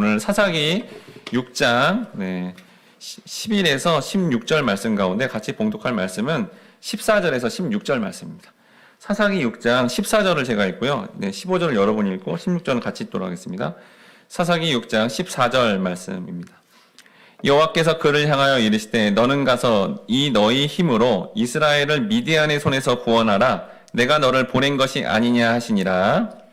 오늘 사사기 6장 11에서 16절 말씀 가운데 같이 봉독할 말씀은 14절에서 16절 말씀입니다. 사사기 6장 14절을 제가 읽고요. 15절을 여러분이 읽고 16절은 같이 읽도록 하겠습니다. 사사기 6장 14절 말씀입니다. 여호와께서 그를 향하여 이르시되 너는 가서 이 너희 힘으로 이스라엘을 미디안의 손에서 구원하라. 내가 너를 보낸 것이 아니냐 하시니라.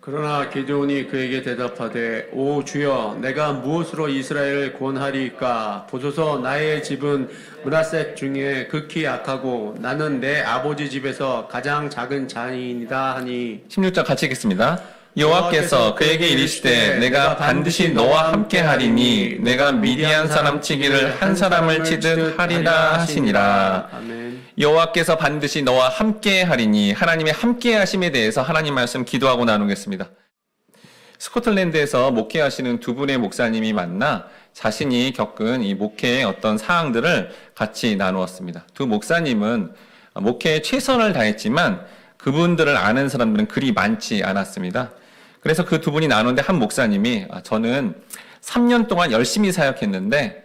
그러나 기드온이 그에게 대답하되 오 주여 내가 무엇으로 이스라엘을 구원하리이까. 보소서 나의 집은 므낫셋 중에 극히 약하고 나는 내 아버지 집에서 가장 작은 자이니이다 하니. 16절 같이 읽겠습니다. 여호와께서 그에게 이르시되 내가 반드시 너와 함께 하리니 내가 미디안 사람 치기를 한 사람을 치듯 하리라 하시니라. 아멘. 여호와께서 반드시 너와 함께 하리니, 하나님의 함께 하심에 대해서 하나님 말씀 기도하고 나누겠습니다. 스코틀랜드에서 목회하시는 두 분의 목사님이 만나 자신이 겪은 이 목회의 어떤 사항들을 같이 나누었습니다. 두 목사님은 목회에 최선을 다했지만 그분들을 아는 사람들은 그리 많지 않았습니다. 그래서 그 두 분이 나누는데 한 목사님이 저는 3년 동안 열심히 사역했는데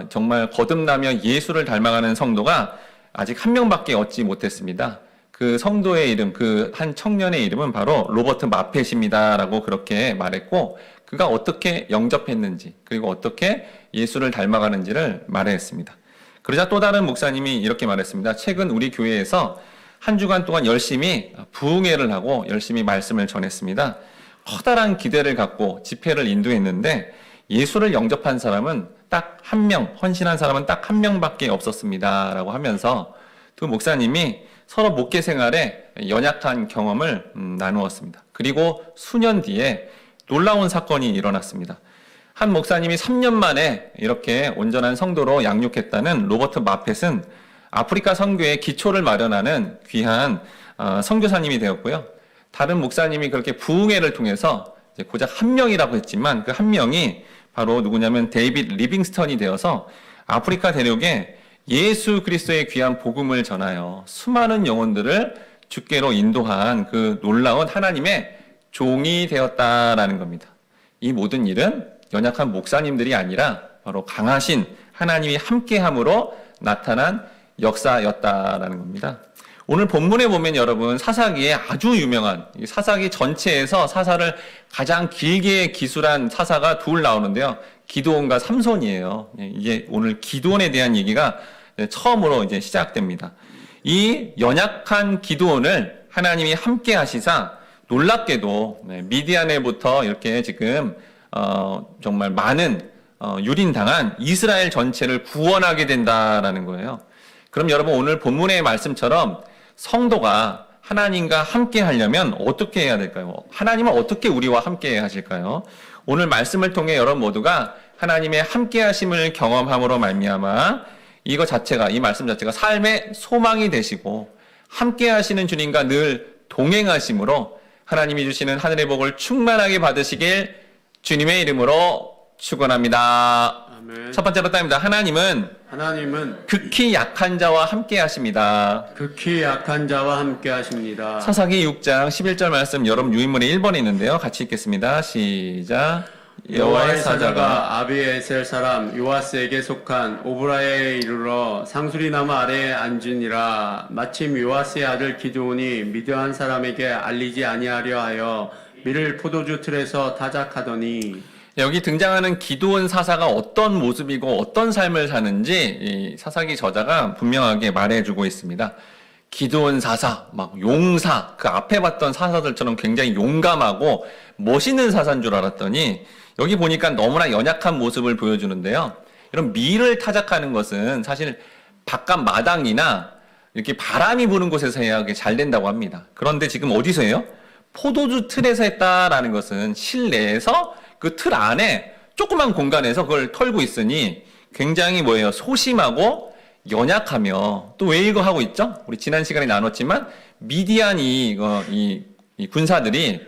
정말 거듭나며 예수를 닮아가는 성도가 아직 한 명밖에 얻지 못했습니다. 그 성도의 이름, 그 한 청년의 이름은 바로 로버트 마펫입니다 라고 그렇게 말했고, 그가 어떻게 영접했는지 그리고 어떻게 예수를 닮아가는지를 말했습니다. 그러자 또 다른 목사님이 이렇게 말했습니다. 최근 우리 교회에서 한 주간 동안 열심히 부흥회를 하고 열심히 말씀을 전했습니다. 커다란 기대를 갖고 집회를 인도했는데 예수를 영접한 사람은 딱 한 명, 헌신한 사람은 딱 한 명밖에 없었습니다 라고 하면서 두 목사님이 서로 목회 생활에 연약한 경험을 나누었습니다. 그리고 수년 뒤에 놀라운 사건이 일어났습니다. 한 목사님이 3년 만에 이렇게 온전한 성도로 양육했다는 로버트 마펫은 아프리카 선교의 기초를 마련하는 귀한 선교사님이 되었고요. 다른 목사님이 그렇게 부흥회를 통해서 고작 한 명이라고 했지만 그 한 명이 바로 누구냐면 데이빗 리빙스턴이 되어서 아프리카 대륙에 예수 그리스도의 귀한 복음을 전하여 수많은 영혼들을 주께로 인도한 그 놀라운 하나님의 종이 되었다라는 겁니다. 이 모든 일은 연약한 목사님들이 아니라 바로 강하신 하나님이 함께함으로 나타난 역사였다라는 겁니다. 오늘 본문에 보면 여러분 사사기에 아주 유명한 사사기 전체에서 사사를 가장 길게 기술한 사사가 둘 나오는데요. 기드온과 삼손이에요. 이게 오늘 기드온에 대한 얘기가 처음으로 이제 시작됩니다. 이 연약한 기드온을 하나님이 함께 하시사 놀랍게도 미디안에부터 이렇게 지금 정말 많은 유린당한 이스라엘 전체를 구원하게 된다라는 거예요. 그럼 여러분 오늘 본문의 말씀처럼 성도가 하나님과 함께 하려면 어떻게 해야 될까요? 하나님은 어떻게 우리와 함께 하실까요? 오늘 말씀을 통해 여러분 모두가 하나님의 함께 하심을 경험함으로 말미암아 이 말씀 자체가 삶의 소망이 되시고 함께 하시는 주님과 늘 동행하심으로 하나님이 주시는 하늘의 복을 충만하게 받으시길 주님의 이름으로 축원합니다. 아멘. 첫 번째로 따입니다. 하나님은 극히 약한 자와 함께 하십니다. 극히 약한 자와 함께 하십니다. 사사기 6장 11절 말씀 여러분 유인물에 1번에 있는데요. 같이 읽겠습니다. 시작. 여호와의 사자가 아비에셀 사람 요아스에게 속한 오브라에 이르러 상수리나무 아래에 앉으니라. 마침 요아스의 아들 기드온이 미드안 사람에게 알리지 아니하려 하여 밀을 포도주 틀에서 타작하더니. 여기 등장하는 기드온 사사가 어떤 모습이고 어떤 삶을 사는지 이 사사기 저자가 분명하게 말해주고 있습니다. 기드온 사사, 막 용사, 그 앞에 봤던 사사들처럼 굉장히 용감하고 멋있는 사사인 줄 알았더니 여기 보니까 너무나 연약한 모습을 보여주는데요. 이런 밀을 타작하는 것은 사실 바깥 마당이나 이렇게 바람이 부는 곳에서 해야 잘 된다고 합니다. 그런데 지금 어디서 해요? 포도주 틀에서 했다라는 것은 실내에서 그 틀 안에 조그만 공간에서 그걸 털고 있으니 굉장히 소심하고 연약하며 또 왜 이거 하고 있죠? 우리 지난 시간에 나눴지만 미디안이 이 군사들이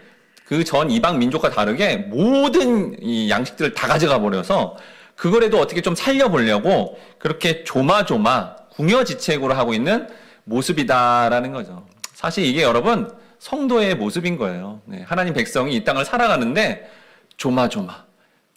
그 전 이방 민족과 다르게 모든 이 양식들을 다 가져가 버려서 그거라도 어떻게 좀 살려보려고 그렇게 조마조마 궁여지책으로 하고 있는 모습이다라는 거죠. 사실 이게 여러분 성도의 모습인 거예요. 하나님 백성이 이 땅을 살아가는데 조마조마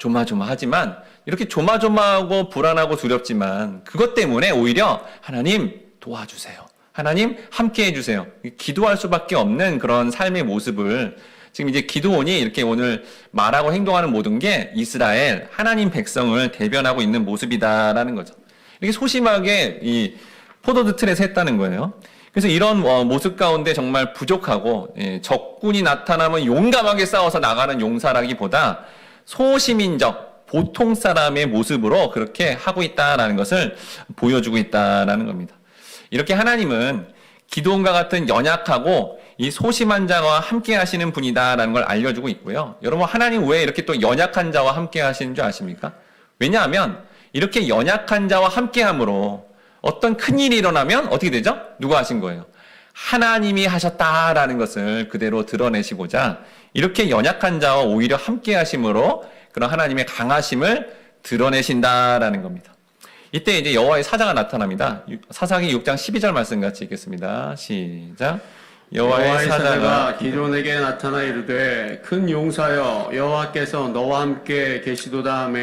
조마조마하지만 이렇게 조마조마하고 불안하고 두렵지만 그것 때문에 오히려 하나님 도와주세요. 하나님 함께 해주세요. 기도할 수밖에 없는 그런 삶의 모습을 지금 이제 기드온이 이렇게 오늘 말하고 행동하는 모든 게 이스라엘 하나님 백성을 대변하고 있는 모습이다라는 거죠. 이렇게 소심하게 이 포도주 틀에서 했다는 거예요. 그래서 이런 모습 가운데 정말 부족하고 적군이 나타나면 용감하게 싸워서 나가는 용사라기보다 소시민적 보통 사람의 모습으로 그렇게 하고 있다라는 것을 보여주고 있다라는 겁니다. 이렇게 하나님은 기드온과 같은 연약하고 이 소심한 자와 함께 하시는 분이다라는 걸 알려주고 있고요. 여러분 하나님 왜 이렇게 또 연약한 자와 함께 하시는 줄 아십니까? 왜냐하면 이렇게 연약한 자와 함께 함으로 어떤 큰일이 일어나면 어떻게 되죠? 누가 하신 거예요? 하나님이 하셨다라는 것을 그대로 드러내시고자 이렇게 연약한 자와 오히려 함께 하심으로 그런 하나님의 강하심을 드러내신다라는 겁니다. 이때 이제 여호와의 사자가 나타납니다. 사사기 6장 12절 말씀 같이 읽겠습니다. 시작. 여호와의 사자가 기드온에게 나타나 이르되 큰 용사여 여호와께서 너와 함께 계시도다 하며.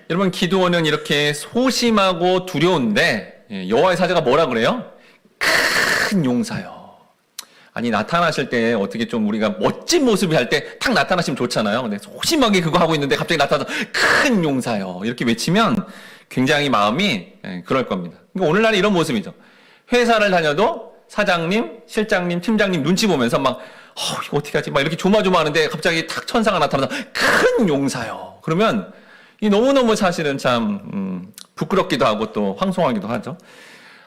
여러분 기드온은 이렇게 소심하고 두려운데 여호와의 사자가 뭐라 그래요? 큰 용사요. 아니 나타나실 때 어떻게 좀 우리가 멋진 모습이 할 때 탁 나타나시면 좋잖아요. 근데 소심하게 그거 하고 있는데 갑자기 나타나서 큰 용사요 이렇게 외치면 굉장히 마음이 그럴 겁니다. 그러니까 오늘날 이런 모습이죠. 회사를 다녀도 사장님, 실장님, 팀장님 눈치 보면서 막 이거 어떻게 하지? 막 이렇게 조마조마하는데 갑자기 탁 천사가 나타나서 큰 용사요. 그러면 이 너무너무 사실은 참 부끄럽기도 하고 또 황송하기도 하죠.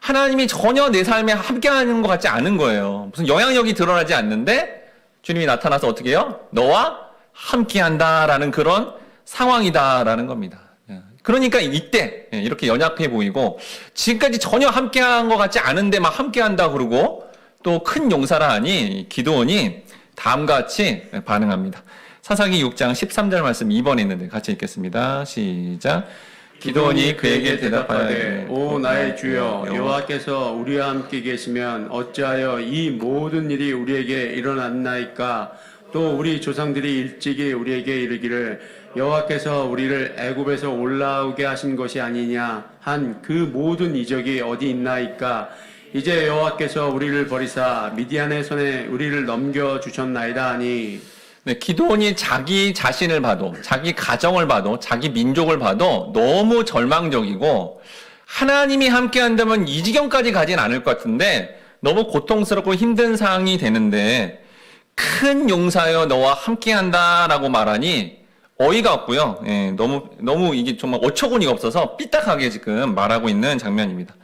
하나님이 전혀 내 삶에 함께하는 것 같지 않은 거예요. 무슨 영향력이 드러나지 않는데 주님이 나타나서 어떻게 해요? 너와 함께한다라는 그런 상황이다라는 겁니다. 그러니까 이때 이렇게 연약해 보이고 지금까지 전혀 함께한 것 같지 않은데 막 함께한다 그러고 또 큰 용사라 하니 기드온이 다음과 같이 반응합니다. 사사기 6장 13절 말씀 2번에 있는데 같이 읽겠습니다. 시작. 기드온이 그에게 대답하되 오 나의 주여 여호와께서 우리와 함께 계시면 어찌하여 이 모든 일이 우리에게 일어났나이까. 또 우리 조상들이 일찍이 우리에게 이르기를 여호와께서 우리를 애굽에서 올라오게 하신 것이 아니냐 한 그 모든 이적이 어디 있나이까. 이제 여호와께서 우리를 버리사 미디안의 손에 우리를 넘겨 주셨나이다 하니. 네, 기드온이 자기 자신을 봐도 자기 가정을 봐도 자기 민족을 봐도 너무 절망적이고 하나님이 함께 한다면 이 지경까지 가진 않을 것 같은데 너무 고통스럽고 힘든 상황이 되는데 큰 용사여 너와 함께 한다라고 말하니 어이가 없고요. 너무 이게 정말 어처구니가 없어서 삐딱하게 지금 말하고 있는 장면입니다.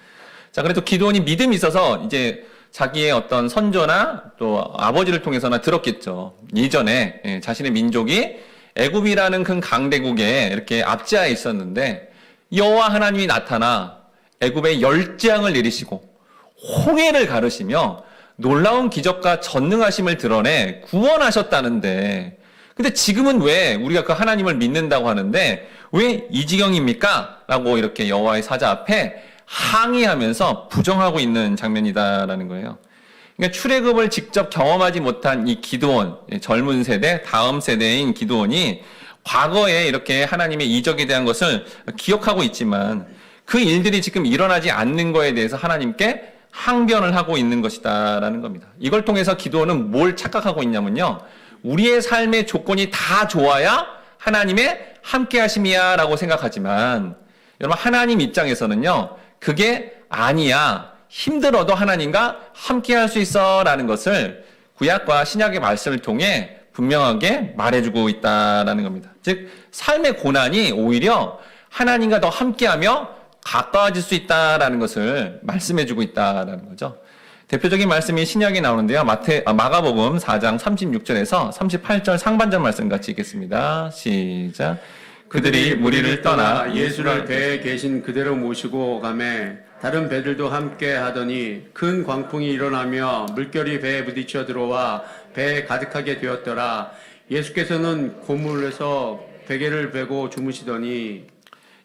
자, 그래도 기드온이 믿음이 있어서 이제 자기의 어떤 선조나 또 아버지를 통해서나 들었겠죠. 예전에 자신의 민족이 애굽이라는 큰 강대국에 이렇게 압제하에 있었는데 여호와 하나님이 나타나 애굽에 열재앙을 내리시고 홍해를 가르시며 놀라운 기적과 전능하심을 드러내 구원하셨다는데 근데 지금은 왜 우리가 그 하나님을 믿는다고 하는데 왜 이 지경입니까? 라고 이렇게 여호와의 사자 앞에 항의하면서 부정하고 있는 장면이다라는 거예요. 그러니까 출애굽을 직접 경험하지 못한 이 기드온, 젊은 세대, 다음 세대인 기드온이 과거에 이렇게 하나님의 이적에 대한 것을 기억하고 있지만 그 일들이 지금 일어나지 않는 거에 대해서 하나님께 항변을 하고 있는 것이다라는 겁니다. 이걸 통해서 기드온은 뭘 착각하고 있냐면요. 우리의 삶의 조건이 다 좋아야 하나님의 함께 하심이야 라고 생각하지만 여러분 하나님 입장에서는요. 그게 아니야. 힘들어도 하나님과 함께 할 수 있어 라는 것을 구약과 신약의 말씀을 통해 분명하게 말해주고 있다라는 겁니다. 즉 삶의 고난이 오히려 하나님과 더 함께하며 가까워질 수 있다라는 것을 말씀해주고 있다라는 거죠. 대표적인 말씀이 신약에 나오는데요. 마가복음 4장 36절에서 38절 상반절 말씀 같이 읽겠습니다. 시작. 그들이 무리를 떠나 예수를 배에 계신 그대로 모시고 가매 다른 배들도 함께 하더니 큰 광풍이 일어나며 물결이 배에 부딪혀 들어와 배에 가득하게 되었더라. 예수께서는 고물에서 베개를 베고 주무시더니.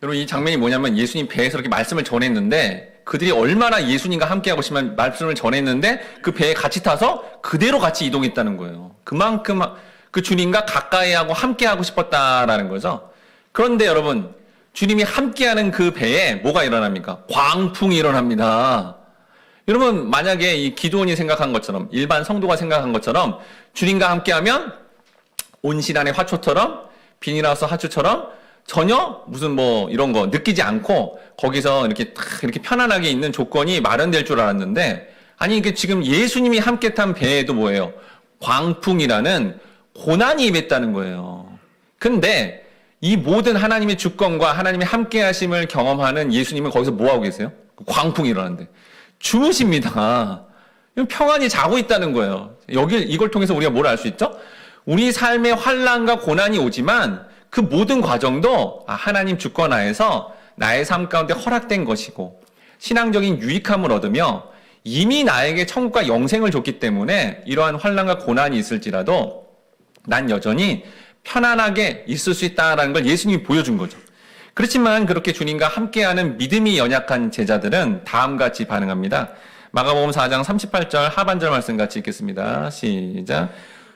여러분 이 장면이 뭐냐면 예수님 배에서 이렇게 말씀을 전했는데 그들이 얼마나 예수님과 함께하고 싶으면 말씀을 전했는데 그 배에 같이 타서 그대로 같이 이동했다는 거예요. 그만큼 그 주님과 가까이 하고 함께하고 싶었다라는 거죠. 그런데 여러분, 주님이 함께하는 그 배에 뭐가 일어납니까? 광풍이 일어납니다. 여러분, 만약에 이 기도원이 생각한 것처럼, 일반 성도가 생각한 것처럼 주님과 함께하면 온실안의 화초처럼, 비닐하우스 화초처럼 전혀 무슨 뭐 이런 거 느끼지 않고 거기서 이렇게 탁 이렇게 편안하게 있는 조건이 마련될 줄 알았는데, 아니 이게 지금 예수님이 함께 탄 배에도 뭐예요? 광풍이라는 고난이 임했다는 거예요. 근데 이 모든 하나님의 주권과 하나님의 함께 하심을 경험하는 예수님은 거기서 뭐 하고 계세요? 광풍이 일어나는데 주무십니다. 평안히 자고 있다는 거예요. 이걸 통해서 우리가 뭘 알 수 있죠? 우리 삶에 환난과 고난이 오지만 그 모든 과정도 하나님 주권 하에서 나의 삶 가운데 허락된 것이고 신앙적인 유익함을 얻으며 이미 나에게 천국과 영생을 줬기 때문에 이러한 환난과 고난이 있을지라도 난 여전히 편안하게 있을 수 있다는 걸 예수님이 보여준 거죠. 그렇지만 그렇게 주님과 함께하는 믿음이 연약한 제자들은 다음과 같이 반응합니다. 마가복음 4장 38절 하반절 말씀 같이 읽겠습니다. 시작.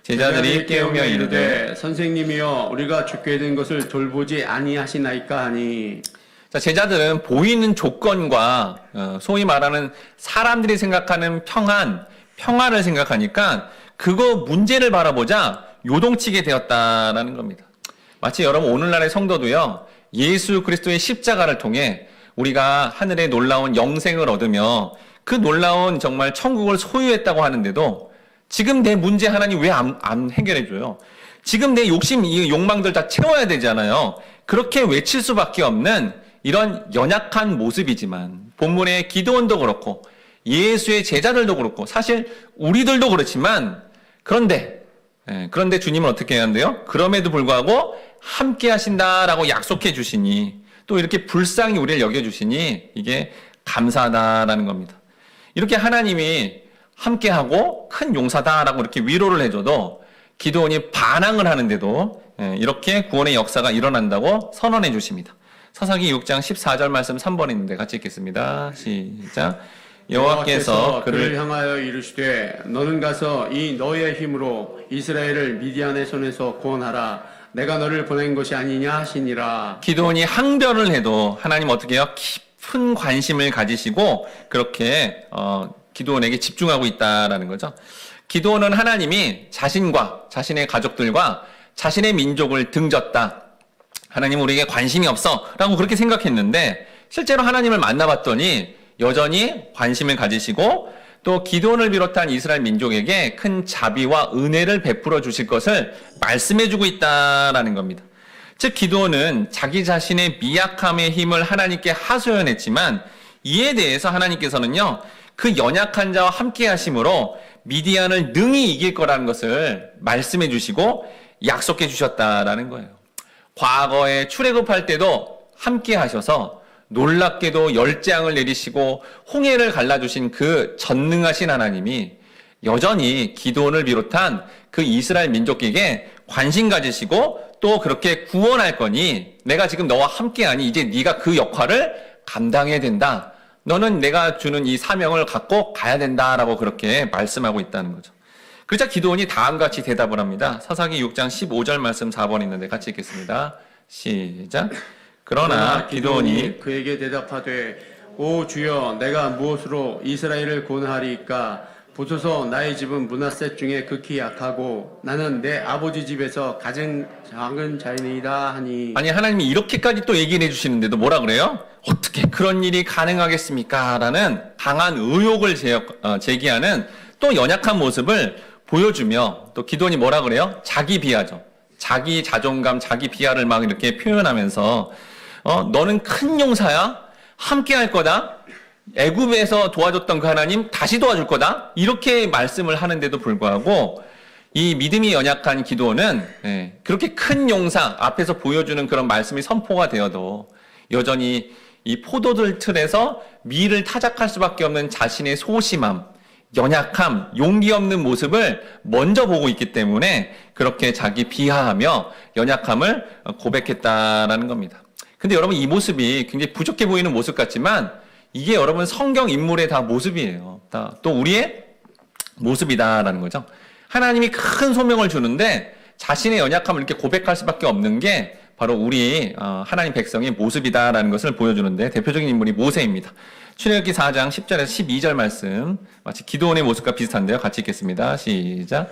제자들이 깨우며 이르되 선생님이여 우리가 죽게 된 것을 돌보지 아니하시나이까 하니. 자, 제자들은 보이는 조건과 소위 말하는 사람들이 생각하는 평안을 생각하니까 그거 문제를 바라보자 요동치게 되었다라는 겁니다. 마치 여러분 오늘날의 성도도요, 예수 그리스도의 십자가를 통해 우리가 하늘의 놀라운 영생을 얻으며 그 놀라운 정말 천국을 소유했다고 하는데도 지금 내 문제 하나님 왜 안 해결해줘요? 지금 내 이 욕망들 다 채워야 되잖아요. 그렇게 외칠 수밖에 없는 이런 연약한 모습이지만 본문의 기도원도 그렇고 예수의 제자들도 그렇고 사실 우리들도 그렇지만 그런데 주님은 어떻게 하는데요? 그럼에도 불구하고 함께 하신다라고 약속해 주시니 또 이렇게 불쌍히 우리를 여겨주시니 이게 감사하다라는 겁니다. 이렇게 하나님이 함께하고 큰 용사다라고 이렇게 위로를 해줘도 기도원이 반항을 하는데도 이렇게 구원의 역사가 일어난다고 선언해 주십니다. 사사기 6장 14절 말씀 3번에 있는데 같이 읽겠습니다. 시작. 여호와께서 그를 향하여 이르시되 너는 가서 이 너의 힘으로 이스라엘을 미디안의 손에서 구원하라. 내가 너를 보낸 것이 아니냐 하시니라. 기도원이 항변을 해도 하나님 어떻게 해요? 깊은 관심을 가지시고 그렇게 기도원에게 집중하고 있다라는 거죠. 기도원은 하나님이 자신과 자신의 가족들과 자신의 민족을 등졌다. 하나님 우리에게 관심이 없어 라고 그렇게 생각했는데 실제로 하나님을 만나봤더니 여전히 관심을 가지시고 또 기도원을 비롯한 이스라엘 민족에게 큰 자비와 은혜를 베풀어 주실 것을 말씀해주고 있다라는 겁니다. 즉 기도원은 자기 자신의 미약함의 힘을 하나님께 하소연했지만 이에 대해서 하나님께서는요 그 연약한 자와 함께 하심으로 미디안을 능히 이길 거라는 것을 말씀해 주시고 약속해 주셨다라는 거예요. 과거에 출애굽할 때도 함께 하셔서 놀랍게도 열재앙을 내리시고 홍해를 갈라주신 그 전능하신 하나님이 여전히 기도원을 비롯한 그 이스라엘 민족에게 관심 가지시고 또 그렇게 구원할 거니 내가 지금 너와 함께하니 이제 네가 그 역할을 감당해야 된다. 너는 내가 주는 이 사명을 갖고 가야 된다라고 그렇게 말씀하고 있다는 거죠. 그러자 기도원이 다음과 같이 대답을 합니다. 사사기 6장 15절 말씀 4번 있는데 같이 읽겠습니다. 시작. 그러나 기도원이 그에게 대답하되 오 주여 내가 무엇으로 이스라엘을 구원하리이까. 보소서 나의 집은 므낫셋 중에 극히 약하고 나는 내 아버지 집에서 가장 작은 자이니이다 하니. 아니 하나님이 이렇게까지 또 얘기를 해주시는데도 뭐라 그래요? 어떻게 그런 일이 가능하겠습니까? 라는 강한 의혹을 제기하는 또 연약한 모습을 보여주며 또 기도원이 뭐라 그래요? 자기 비하죠. 자기 자존감, 자기 비하를 막 이렇게 표현하면서 너는 큰 용사야? 함께 할 거다? 애굽에서 도와줬던 그 하나님 다시 도와줄 거다? 이렇게 말씀을 하는데도 불구하고 이 믿음이 연약한 기도원은 그렇게 큰 용사 앞에서 보여주는 그런 말씀이 선포가 되어도 여전히 이 포도들 틀에서 미를 타작할 수밖에 없는 자신의 소심함, 연약함, 용기 없는 모습을 먼저 보고 있기 때문에 그렇게 자기 비하하며 연약함을 고백했다라는 겁니다. 근데 여러분 이 모습이 굉장히 부족해 보이는 모습 같지만 이게 여러분 성경 인물의 다 모습이에요. 또 우리의 모습이다라는 거죠. 하나님이 큰 소명을 주는데 자신의 연약함을 이렇게 고백할 수밖에 없는 게 바로 우리 하나님 백성의 모습이다라는 것을 보여주는데 대표적인 인물이 모세입니다. 출애굽기 4장 10절에서 12절 말씀 마치 기도원의 모습과 비슷한데요. 같이 읽겠습니다. 시작.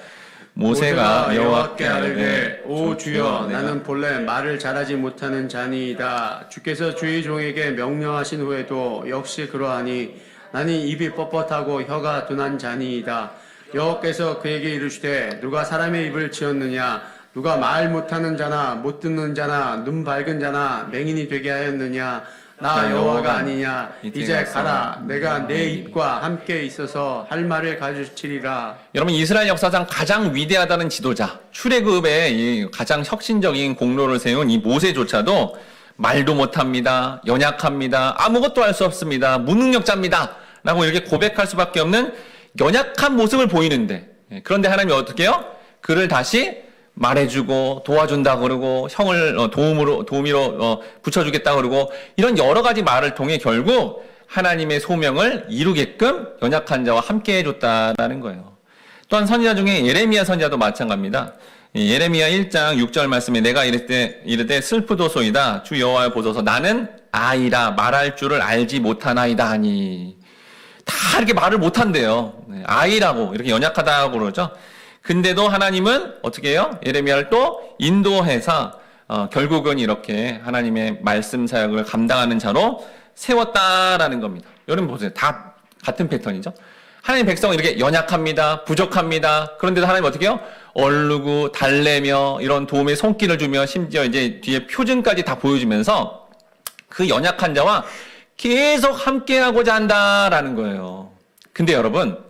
모세가 여호와께 아뢰되 오 주여 나는 본래 말을 잘하지 못하는 자니이다. 주께서 주의 종에게 명령하신 후에도 역시 그러하니 나는 입이 뻣뻣하고 혀가 둔한 자니이다. 여호와께서 그에게 이르시되 누가 사람의 입을 지었느냐 누가 말 못하는 자나 못 듣는 자나 눈 밝은 자나 맹인이 되게 하였느냐 나 여호와가 아니냐. 이제 가라. 내가 내 입과 함께 있어서 할 말을 가르치리라. 여러분 이스라엘 역사상 가장 위대하다는 지도자 출애굽의 이 가장 혁신적인 공로를 세운 이 모세조차도 말도 못합니다. 연약합니다. 아무것도 할 수 없습니다. 무능력자입니다. 라고 이렇게 고백할 수밖에 없는 연약한 모습을 보이는데 그런데 하나님이 어떻게 해요? 그를 다시 말해주고 도와준다 그러고 형을 도우미로 붙여주겠다 그러고 이런 여러 가지 말을 통해 결국 하나님의 소명을 이루게끔 연약한 자와 함께 해줬다라는 거예요. 또한 선지자 중에 예레미야 선지자도 마찬가지입니다. 예레미야 1장 6절 말씀에 내가 이르되 슬프도소이다 주 여호와여 보소서 나는 아이라 말할 줄을 알지 못하나이다 하니 다 이렇게 말을 못한대요. 아이라고 이렇게 연약하다고 그러죠. 근데도 하나님은 어떻게 해요? 예레미야를 또 인도해서 결국은 이렇게 하나님의 말씀 사역을 감당하는 자로 세웠다라는 겁니다. 여러분 보세요. 다 같은 패턴이죠. 하나님 백성은 이렇게 연약합니다. 부족합니다. 그런데도 하나님 어떻게 해요? 얼르고 달래며 이런 도움의 손길을 주며 심지어 이제 뒤에 표징까지 다 보여주면서 그 연약한 자와 계속 함께하고자 한다라는 거예요. 근데 여러분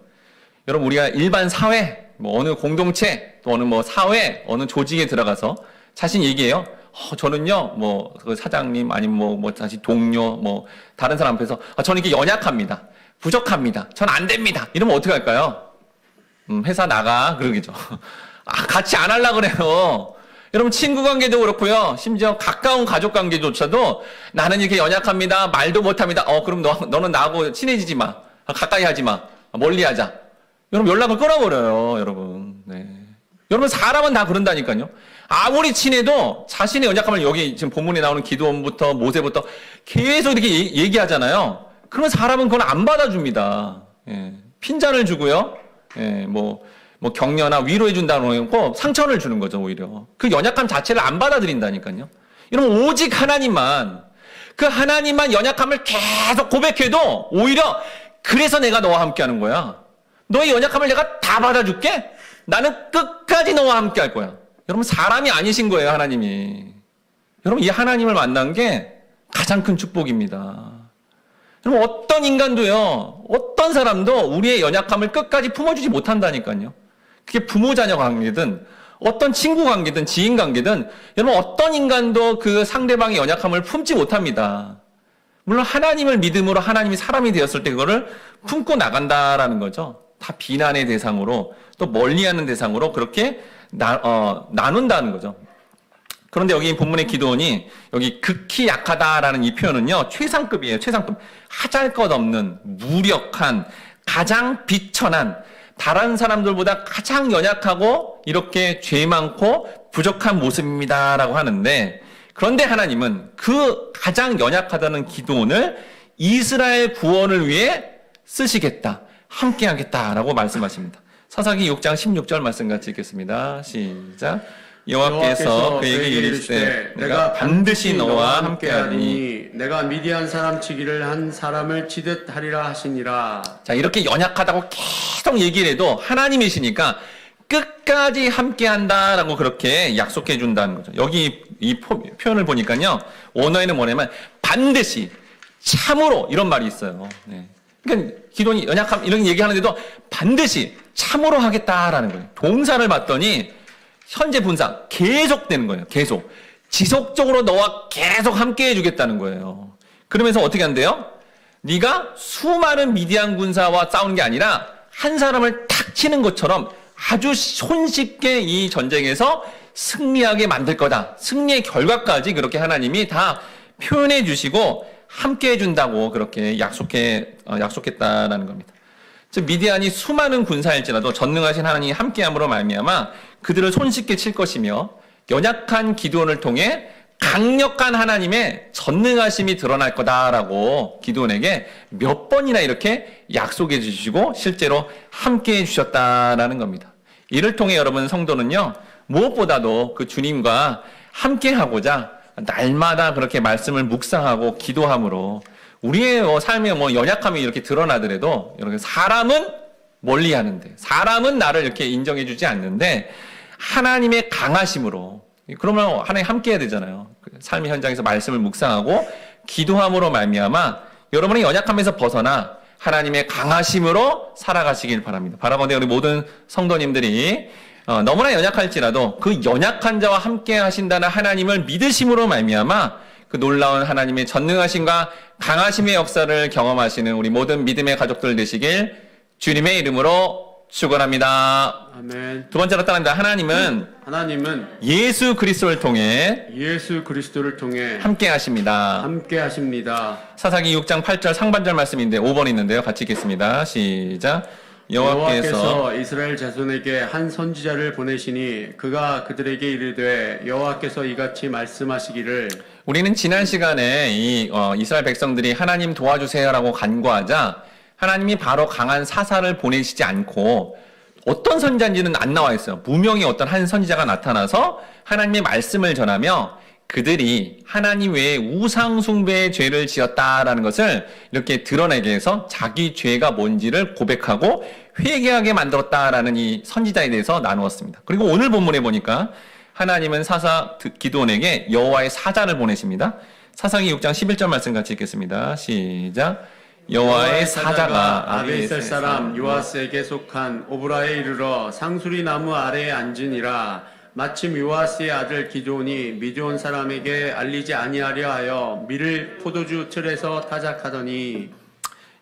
우리가 일반 사회 뭐 어느 공동체 또 어느 뭐 사회 어느 조직에 들어가서 자신 얘기해요. 저는요 뭐 그 사장님 아니면 뭐 다시 동료 뭐 다른 사람 앞에서 저는 이렇게 연약합니다. 부족합니다. 전 안 됩니다. 이러면 어떻게 할까요? 회사 나가 그러겠죠. 같이 안 하려고 그래요. 여러분 친구 관계도 그렇고요. 심지어 가까운 가족 관계조차도 나는 이렇게 연약합니다. 말도 못합니다. 그럼 너는 나하고 친해지지 마. 가까이 하지 마. 멀리 하자. 여러분 연락을 끊어버려요. 여러분. 네. 여러분 사람은 다 그런다니까요. 아무리 친해도 자신의 연약함을 여기 지금 본문에 나오는 기도원부터 모세부터 계속 이렇게 얘기하잖아요. 그러면 사람은 그건 안 받아줍니다. 예. 핀잔을 주고요. 예. 뭐 격려나 위로해 준다고 해놓고 상처를 주는 거죠, 오히려. 그 연약함 자체를 안 받아들인다니까요. 여러분, 오직 하나님만, 그 하나님만 연약함을 계속 고백해도 오히려 그래서 내가 너와 함께 하는 거야. 너의 연약함을 내가 다 받아줄게? 나는 끝까지 너와 함께 할 거야. 여러분, 사람이 아니신 거예요, 하나님이. 여러분, 이 하나님을 만난 게 가장 큰 축복입니다. 여러분, 어떤 인간도요, 어떤 사람도 우리의 연약함을 끝까지 품어주지 못한다니까요. 그게 부모 자녀 관계든 어떤 친구 관계든 지인 관계든 여러분 어떤 인간도 그 상대방의 연약함을 품지 못합니다. 물론 하나님을 믿음으로 하나님이 사람이 되었을 때 그거를 품고 나간다라는 거죠. 다 비난의 대상으로 또 멀리하는 대상으로 그렇게 나눈다는 거죠. 그런데 여기 본문의 기도원이 여기 극히 약하다라는 이 표현은요 최상급이에요. 최상급. 하잘것없는 무력한 가장 비천한 다른 사람들보다 가장 연약하고 이렇게 죄 많고 부족한 모습입니다라고 하는데 그런데 하나님은 그 가장 연약하다는 기도원을 이스라엘 구원을 위해 쓰시겠다. 함께 하겠다라고 말씀하십니다. 사사기 6장 16절 말씀 같이 읽겠습니다. 시작. 여호와께서 그에게 이르시되 내가 반드시 너와 함께하리니 내가 미디안 사람 치기를 한 사람을 치듯 하리라 하시니라. 자, 이렇게 연약하다고 계속 얘기를 해도 하나님이시니까 끝까지 함께한다라고 그렇게 약속해 준다는 거죠. 여기 이 표현을 보니까요 원어에는 뭐냐면 반드시 참으로 이런 말이 있어요. 네. 그러니까 기도원이 연약함 이런 얘기하는데도 반드시 참으로 하겠다라는 거예요. 동사를 봤더니 현재 분사 계속되는 거예요. 계속. 지속적으로 너와 계속 함께 해주겠다는 거예요. 그러면서 어떻게 한대요? 네가 수많은 미디안 군사와 싸우는 게 아니라 한 사람을 탁 치는 것처럼 아주 손쉽게 이 전쟁에서 승리하게 만들 거다. 승리의 결과까지 그렇게 하나님이 다 표현해 주시고 함께 해준다고 그렇게 약속했다라는 겁니다. 즉 미디안이 수많은 군사일지라도 전능하신 하나님이 함께함으로 말미암아 그들을 손쉽게 칠 것이며 연약한 기도원을 통해 강력한 하나님의 전능하심이 드러날 거다라고 기드온에게 몇 번이나 이렇게 약속해 주시고 실제로 함께 해 주셨다라는 겁니다. 이를 통해 여러분 성도는요, 무엇보다도 그 주님과 함께 하고자 날마다 그렇게 말씀을 묵상하고 기도함으로 우리의 삶의 연약함이 이렇게 드러나더라도 여러분 사람은 멀리 하는데, 사람은 나를 이렇게 인정해 주지 않는데 하나님의 강하심으로, 그러면 하나님 함께 해야 되잖아요. 삶의 현장에서 말씀을 묵상하고 기도함으로 말미암아 여러분의 연약함에서 벗어나 하나님의 강하심으로 살아가시길 바랍니다. 바라보는 우리 모든 성도님들이 너무나 연약할지라도 그 연약한 자와 함께 하신다는 하나님을 믿으심으로 말미암아 그 놀라운 하나님의 전능하심과 강하심의 역사를 경험하시는 우리 모든 믿음의 가족들 되시길 주님의 이름으로 축원합니다. 아멘. 두 번째로 따릅니다. 하나님은 예수 그리스도를 통해 예수 그리스도를 통해 함께 하십니다. 함께 하십니다. 사사기 6장 8절 상반절 말씀인데 5번 있는데요. 같이 읽겠습니다. 시작. 여호와께서 이스라엘 자손에게 한 선지자를 보내시니 그가 그들에게 이르되 여호와께서 이같이 말씀하시기를. 우리는 지난 시간에 이스라엘 백성들이 하나님 도와주세요라고 간구하자 하나님이 바로 강한 사사를 보내시지 않고 어떤 선지자인지는 안 나와 있어요. 무명히 어떤 한 선지자가 나타나서 하나님의 말씀을 전하며 그들이 하나님 외에 우상 숭배의 죄를 지었다라는 것을 이렇게 드러내게 해서 자기 죄가 뭔지를 고백하고 회개하게 만들었다라는 이 선지자에 대해서 나누었습니다. 그리고 오늘 본문에 보니까 하나님은 사사 기드온에게 여호와의 사자를 보내십니다. 사사기 6장 11절 말씀 같이 읽겠습니다. 시작. 여호와의 사자가 아비에셀 사람 요아스에게 속한 오브라에 이르러 상수리 나무 아래에 앉으니라. 마침 요아스의 아들 기드온이 미디온 사람에게 알리지 아니하려 하여 밀을 포도주 틀에서 타작하더니.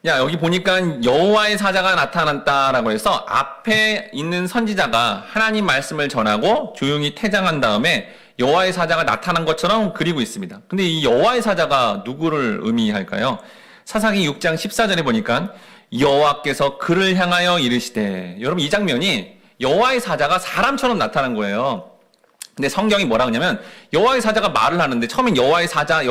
여기 보니까 여호와의 사자가 나타났다라고 해서 앞에 있는 선지자가 하나님 말씀을 전하고 조용히 퇴장한 다음에 여호와의 사자가 나타난 것처럼 그리고 있습니다. 근데 이 여호와의 사자가 누구를 의미할까요? 사사기 6장 14절에 보니까 여호와께서 그를 향하여 이르시되, 여러분 이 장면이 여호와의 사자가 사람처럼 나타난 거예요. 근데 성경이 뭐라 그러냐면 여호와의 사자가 말을 하는데 처음엔 여호와의 사자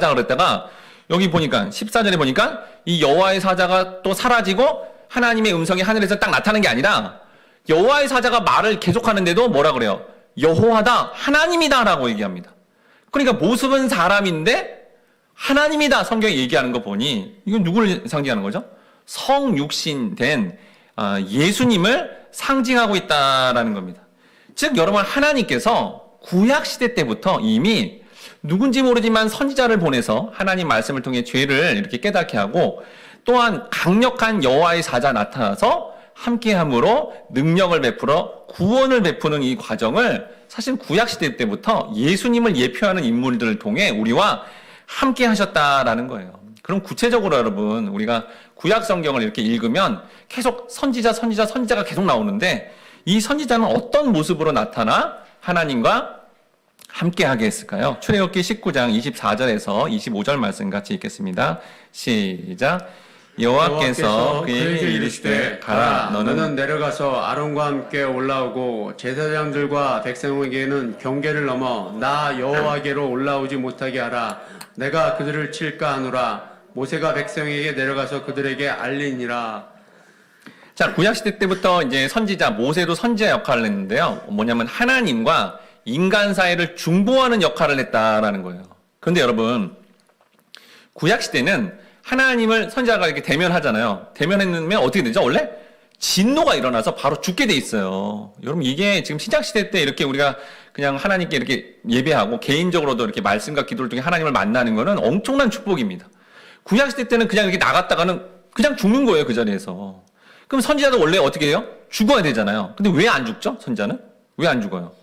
그랬다가 여기 보니까 14절에 보니까 이 여호와의 사자가 또 사라지고 하나님의 음성이 하늘에서 딱 나타나는 게 아니라 여호와의 사자가 말을 계속하는데도 뭐라 그래요? 여호와다, 하나님이다라고 얘기합니다. 그러니까 모습은 사람인데 하나님이다 성경이 얘기하는 거 보니 이건 누구를 상징하는 거죠? 성육신 된 예수님을 상징하고 있다라는 겁니다. 즉 여러분 하나님께서 구약시대 때부터 이미 누군지 모르지만 선지자를 보내서 하나님 말씀을 통해 죄를 이렇게 깨닫게 하고 또한 강력한 여호와의 사자 나타나서 함께함으로 능력을 베풀어 구원을 베푸는 이 과정을 사실 구약시대 때부터 예수님을 예표하는 인물들을 통해 우리와 함께 하셨다라는 거예요. 그럼 구체적으로 여러분 우리가 구약 성경을 이렇게 읽으면 계속 선지자가 계속 나오는데 이 선지자는 어떤 모습으로 나타나 하나님과 함께하게 했을까요? 출애굽기 19장 24절에서 25절 말씀 같이 읽겠습니다. 시작. 여호와께서 그에게 이르시되 가라, 너는 내려가서 아론과 함께 올라오고 제사장들과 백성에게는 경계를 넘어 나 여호와께로 올라오지 못하게 하라. 내가 그들을 칠까 하노라. 모세가 백성에게 내려가서 그들에게 알리니라. 자, 구약시대 때부터 이제 선지자, 모세도 선지자 역할을 했는데요. 뭐냐면 하나님과 인간 사이를 중보하는 역할을 했다라는 거예요. 그런데 여러분, 구약시대는 하나님을 선지자가 이렇게 대면하잖아요. 대면했으면 어떻게 되죠? 원래 진노가 일어나서 바로 죽게 돼 있어요. 여러분, 이게 지금 신약시대 때 이렇게 우리가 그냥 하나님께 이렇게 예배하고 개인적으로도 이렇게 말씀과 기도를 통해 하나님을 만나는 거는 엄청난 축복입니다. 구약시대 때는 그냥 이렇게 나갔다가는 그냥 죽는 거예요, 그 자리에서. 그럼 선지자도 원래 어떻게 해요? 죽어야 되잖아요. 근데 왜 안 죽죠? 선지자는? 왜 안 죽어요?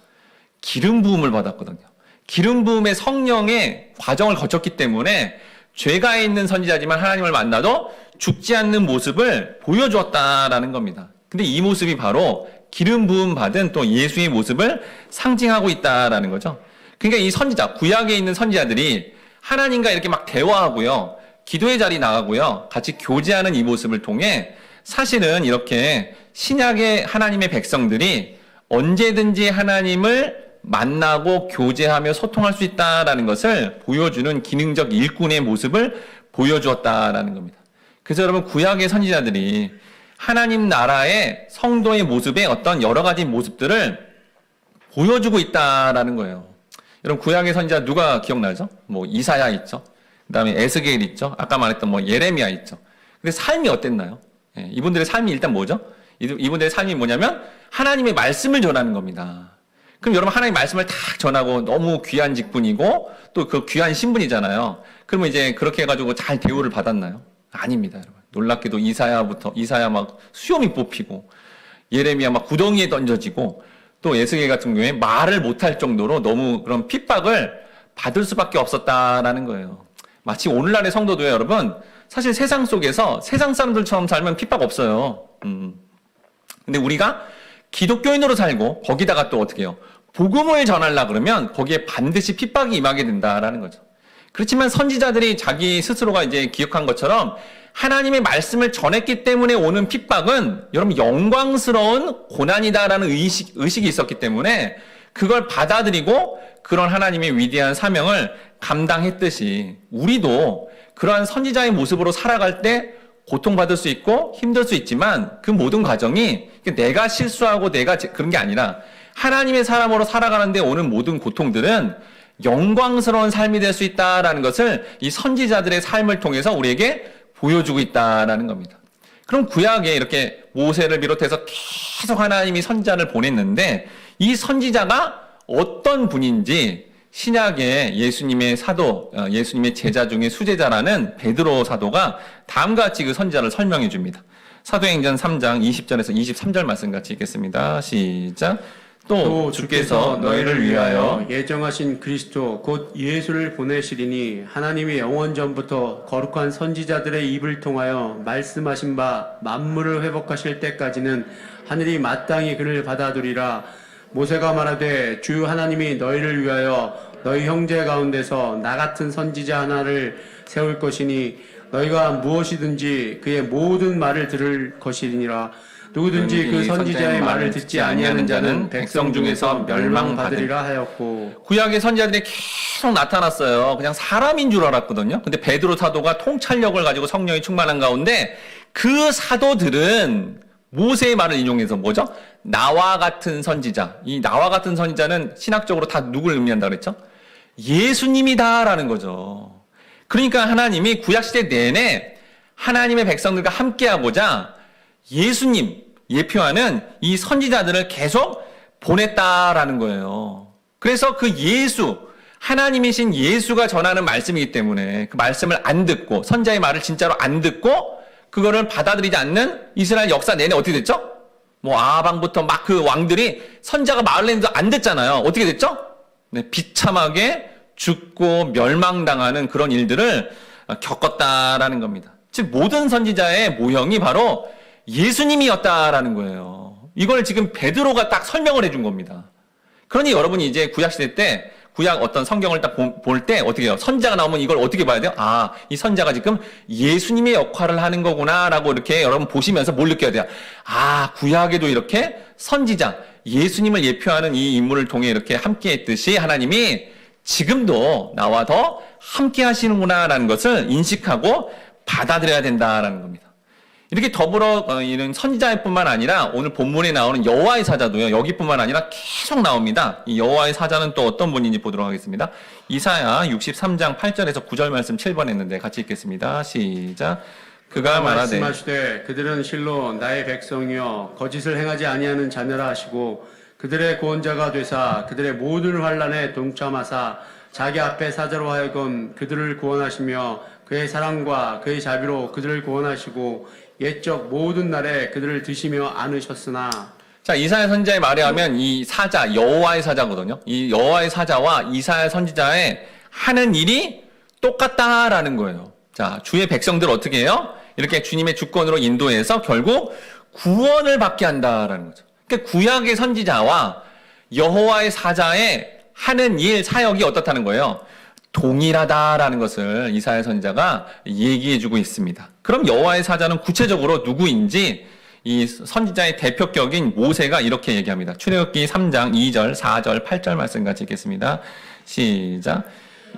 기름 부음을 받았거든요. 기름 부음의 성령의 과정을 거쳤기 때문에 죄가 있는 선지자지만 하나님을 만나도 죽지 않는 모습을 보여주었다라는 겁니다. 근데 이 모습이 바로 기름 부음 받은 또 예수의 모습을 상징하고 있다라는 거죠. 그러니까 이 선지자, 구약에 있는 선지자들이 하나님과 이렇게 막 대화하고요. 기도의 자리 나가고요. 같이 교제하는 이 모습을 통해 사실은 이렇게 신약의 하나님의 백성들이 언제든지 하나님을 만나고 교제하며 소통할 수 있다라는 것을 보여주는 기능적 일꾼의 모습을 보여주었다라는 겁니다. 그래서 여러분 구약의 선지자들이 하나님 나라의 성도의 모습의 어떤 여러 가지 모습들을 보여주고 있다라는 거예요. 여러분 구약의 선지자 누가 기억나죠? 뭐 이사야 있죠. 그다음에 에스겔 있죠. 아까 말했던 뭐 예레미야 있죠. 근데 삶이 어땠나요? 예, 이분들의 삶이 일단 뭐죠? 이분들의 삶이 뭐냐면 하나님의 말씀을 전하는 겁니다. 그럼 여러분 하나님의 말씀을 딱 전하고 너무 귀한 직분이고 또 그 귀한 신분이잖아요. 그러면 이제 그렇게 해가지고 잘 대우를 받았나요? 아닙니다, 여러분. 놀랍게도 이사야 막 수염이 뽑히고 예레미야 막 구덩이에 던져지고 또 에스겔 같은 경우에 말을 못할 정도로 너무 그런 핍박을 받을 수밖에 없었다라는 거예요. 마치 오늘날의 성도도요, 여러분. 사실 세상 속에서 세상 사람들처럼 살면 핍박 없어요. 근데 우리가 기독교인으로 살고 거기다가 또 어떻게 해요? 복음을 전하려 그러면 거기에 반드시 핍박이 임하게 된다라는 거죠. 그렇지만 선지자들이 자기 스스로가 이제 기억한 것처럼 하나님의 말씀을 전했기 때문에 오는 핍박은 여러분 영광스러운 고난이다라는 의식이 있었기 때문에 그걸 받아들이고 그런 하나님의 위대한 사명을 감당했듯이 우리도 그러한 선지자의 모습으로 살아갈 때 고통받을 수 있고 힘들 수 있지만 그 모든 과정이 내가 실수하고 내가 그런 게 아니라 하나님의 사람으로 살아가는데 오는 모든 고통들은 영광스러운 삶이 될 수 있다라는 것을 이 선지자들의 삶을 통해서 우리에게 보여주고 있다라는 겁니다. 그럼 구약에 이렇게 모세를 비롯해서 계속 하나님이 선지자를 보냈는데 이 선지자가 어떤 분인지 신약의 예수님의 사도, 예수님의 제자 중에 수제자라는 베드로 사도가 다음과 같이 그 선지자를 설명해 줍니다. 사도행전 3장 20절에서 23절 말씀 같이 읽겠습니다. 시작. 또 주께서 너희를 위하여 예정하신 그리스도 곧 예수를 보내시리니 하나님이 영원 전부터 거룩한 선지자들의 입을 통하여 말씀하신 바 만물을 회복하실 때까지는 하늘이 마땅히 그를 받아두리라. 모세가 말하되 주 하나님이 너희를 위하여 너희 형제 가운데서 나 같은 선지자 하나를 세울 것이니 너희가 무엇이든지 그의 모든 말을 들을 것이니라. 누구든지 그 선지자의 말을 듣지 아니하는 자는 백성 중에서 멸망받으리라 하였고. 구약의 선지자들이 계속 나타났어요. 그냥 사람인 줄 알았거든요. 근데 베드로 사도가 통찰력을 가지고 성령이 충만한 가운데 그 사도들은 모세의 말을 인용해서 뭐죠? 나와 같은 선지자. 이 나와 같은 선지자는 신학적으로 다 누굴 의미한다 그랬죠? 예수님이다라는 거죠. 그러니까 하나님이 구약시대 내내 하나님의 백성들과 함께하고자 예수님, 예표하는 이 선지자들을 계속 보냈다라는 거예요. 그래서 그 예수, 하나님이신 예수가 전하는 말씀이기 때문에 그 말씀을 안 듣고 선지자의 말을 진짜로 안 듣고 그거를 받아들이지 않는 이스라엘 역사 내내 어떻게 됐죠? 뭐 아방부터 막 그 왕들이 선지자가 말을 했는데 안 듣잖아요. 어떻게 됐죠? 네, 비참하게 죽고 멸망당하는 그런 일들을 겪었다라는 겁니다. 즉 모든 선지자의 모형이 바로 예수님이었다라는 거예요. 이걸 지금 베드로가 딱 설명을 해준 겁니다. 그러니 여러분이 이제 구약시대 때 구약 어떤 성경을 딱 볼 때 어떻게 해요? 선지자가 나오면 이걸 어떻게 봐야 돼요? 아, 이 선지자가 지금 예수님의 역할을 하는 거구나라고 이렇게 여러분 보시면서 뭘 느껴야 돼요? 아, 구약에도 이렇게 선지자, 예수님을 예표하는 이 인물을 통해 이렇게 함께 했듯이 하나님이 지금도 나와 더 함께 하시는구나라는 것을 인식하고 받아들여야 된다라는 겁니다. 이렇게 더불어 이런 선지자뿐만 아니라 오늘 본문에 나오는 여호와의 사자도요. 여기뿐만 아니라 계속 나옵니다. 이 여호와의 사자는 또 어떤 분인지 보도록 하겠습니다. 이사야 63장 8절에서 9절 말씀 7번 했는데 같이 읽겠습니다. 시작. 그가 말하되 말씀하시되 그들은 실로 나의 백성이여 거짓을 행하지 아니하는 자녀라 하시고 그들의 구원자가 되사 그들의 모든 환난에 동참하사 자기 앞에 사자로 하여금 그들을 구원하시며 그의 사랑과 그의 자비로 그들을 구원하시고 옛적 모든 날에 그들을 드시며 안으셨으나. 자, 이사야 선지자의 말에 하면 이 사자, 여호와의 사자거든요. 이 여호와의 사자와 이사야 선지자의 하는 일이 똑같다라는 거예요. 자, 주의 백성들 어떻게 해요? 이렇게 주님의 주권으로 인도해서 결국 구원을 받게 한다라는 거죠. 그러니까 구약의 선지자와 여호와의 사자의 하는 일, 사역이 어떻다는 거예요? 동일하다라는 것을 이사야 선지자가 얘기해주고 있습니다. 그럼 여호와의 사자는 구체적으로 누구인지 이 선지자의 대표격인 모세가 이렇게 얘기합니다. 출애굽기 3장 2절, 4절, 8절 말씀 같이 읽겠습니다. 시작.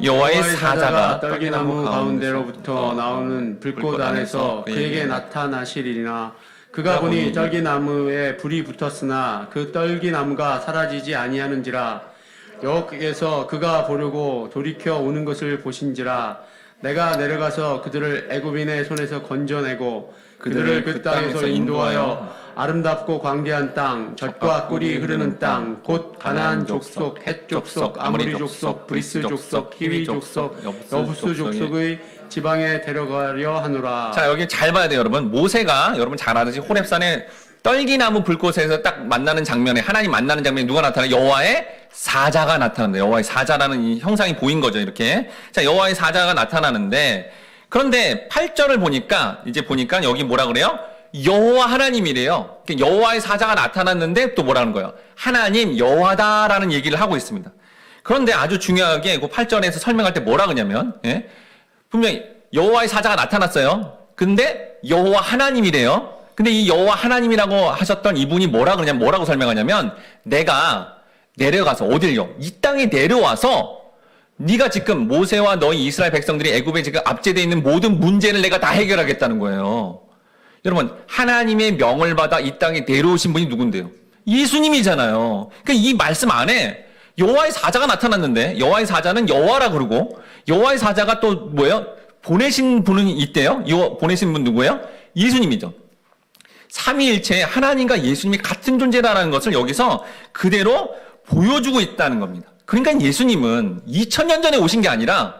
여호와의 사자가 떨기나무 가운데로부터 나오는 불꽃 안에서 그에게 나타나시리나 그가 보니 떨기나무에 불이 붙었으나 그 떨기나무가 사라지지 아니하는지라 여호와께서 그가 보려고 돌이켜 오는 것을 보신지라 내가 내려가서 그들을 애굽인의 손에서 건져내고 그들을 그 땅에서 인도하여 아름답고 광대한 땅, 젖과 꿀이 흐르는 땅, 곧 가나안 족속, 헷 족속, 아모리 족속, 브리스 족속, 히위 족속, 여부스 족속의 지방에 데려가려 하노라. 자, 여기 잘 봐야 돼요, 여러분. 모세가 여러분 잘 아듯이 호렙산에 떨기나무 불꽃에서 딱 만나는 장면에, 하나님 만나는 장면에 누가 나타나요? 여호와의 사자가 나타난다. 여호와의 사자라는 이 형상이 보인 거죠, 이렇게. 자, 여호와의 사자가 나타나는데, 그런데 8절을 보니까 여기 뭐라 그래요? 여호와 하나님이래요. 여호와의 사자가 나타났는데 또 뭐라는 거예요? 하나님 여호와다라는 얘기를 하고 있습니다. 그런데 아주 중요하게 그 8절에서 설명할 때 뭐라 그러냐면, 예? 분명히 여호와의 사자가 나타났어요. 근데 여호와 하나님이래요. 근데 이 여호와 하나님이라고 하셨던 이분이 뭐라고 설명하냐면, 내가 내려가서 어딜요? 이 땅에 내려와서 네가 지금 모세와 너희 이스라엘 백성들이 애굽에 지금 압제되어 있는 모든 문제를 내가 다 해결하겠다는 거예요. 여러분, 하나님의 명을 받아 이 땅에 내려오신 분이 누군데요? 예수님이잖아요. 그러니까 이 말씀 안에 여호와의 사자가 나타났는데, 여호와의 사자는 여호와라 그러고, 여호와의 사자가 또 뭐예요? 보내신 분이 있대요. 보내신 분 누구예요? 예수님이죠. 삼위일체 하나님과 예수님이 같은 존재라는 것을 여기서 그대로 보여주고 있다는 겁니다. 그러니까 예수님은 2000년 전에 오신 게 아니라